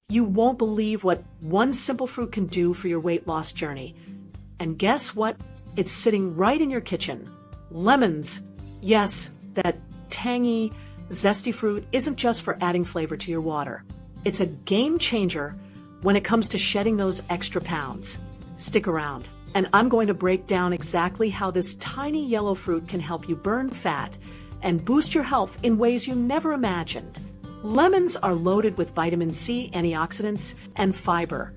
You won't believe what one simple fruit can do for your weight loss journey. And guess what? It's sitting right in your kitchen. Lemons. Yes, that tangy, zesty fruit isn't just for adding flavor to your water. It's a game changer when it comes to shedding those extra pounds. Stick around, and I'm going to break down exactly how this tiny yellow fruit can help you burn fat and boost your health in ways you never imagined. Lemons are loaded with vitamin C, antioxidants, and fiber,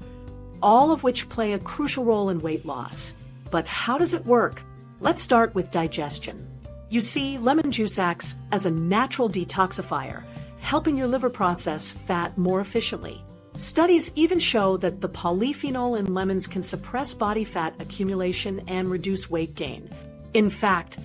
all of which play a crucial role in weight loss. But how does it work? Let's start with digestion. You see, lemon juice acts as a natural detoxifier, helping your liver process fat more efficiently. Studies even show that the polyphenol in lemons can suppress body fat accumulation and reduce weight gain. In fact,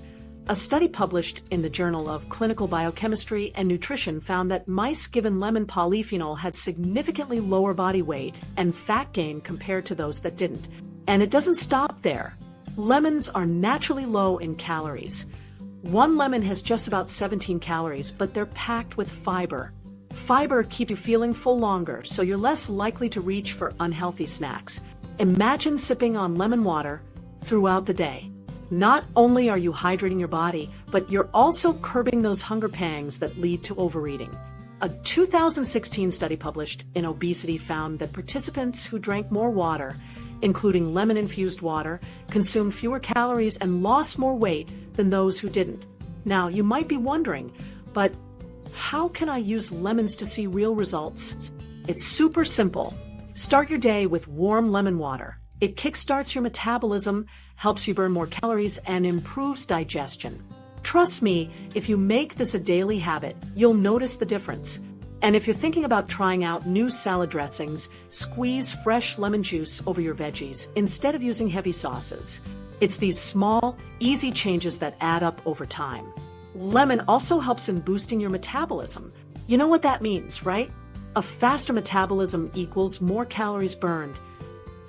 a study published in the Journal of Clinical Biochemistry and Nutrition found that mice given lemon polyphenol had significantly lower body weight and fat gain compared to those that didn't. And it doesn't stop there. Lemons are naturally low in calories. One lemon has just about 17 calories, but they're packed with fiber. Fiber keeps you feeling full longer, so you're less likely to reach for unhealthy snacks. Imagine sipping on lemon water throughout the day. Not only are you hydrating your body, but you're also curbing those hunger pangs that lead to overeating. A 2016 study published in Obesity found that participants who drank more water, including lemon-infused water, consumed fewer calories and lost more weight than those who didn't. Now, you might be wondering, but how can I use lemons to see real results? It's super simple. Start your day with warm lemon water. It kickstarts your metabolism, helps you burn more calories, and improves digestion. Trust me, if you make this a daily habit, you'll notice the difference. And if you're thinking about trying out new salad dressings, squeeze fresh lemon juice over your veggies instead of using heavy sauces. It's these small, easy changes that add up over time. Lemon also helps in boosting your metabolism. You know what that means, right? A faster metabolism equals more calories burned,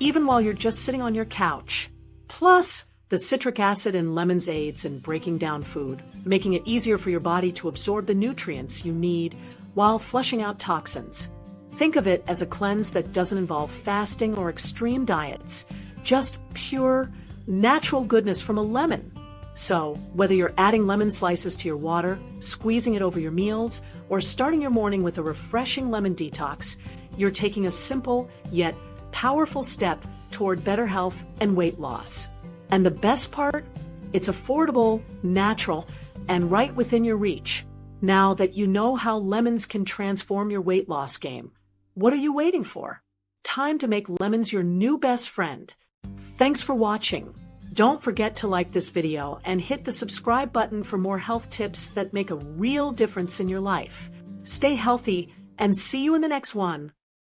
even while you're just sitting on your couch. Plus, the citric acid in lemons aids in breaking down food, making it easier for your body to absorb the nutrients you need while flushing out toxins. Think of it as a cleanse that doesn't involve fasting or extreme diets, just pure, natural goodness from a lemon. So, whether you're adding lemon slices to your water, squeezing it over your meals, or starting your morning with a refreshing lemon detox, you're taking a simple yet powerful step toward better health and weight loss. And the best part? It's affordable, natural, and right within your reach. Now that you know how lemons can transform your weight loss game, what are you waiting for? Time to make lemons your new best friend. Thanks for watching. Don't forget to like this video and hit the subscribe button for more health tips that make a real difference in your life. Stay healthy and see you in the next one.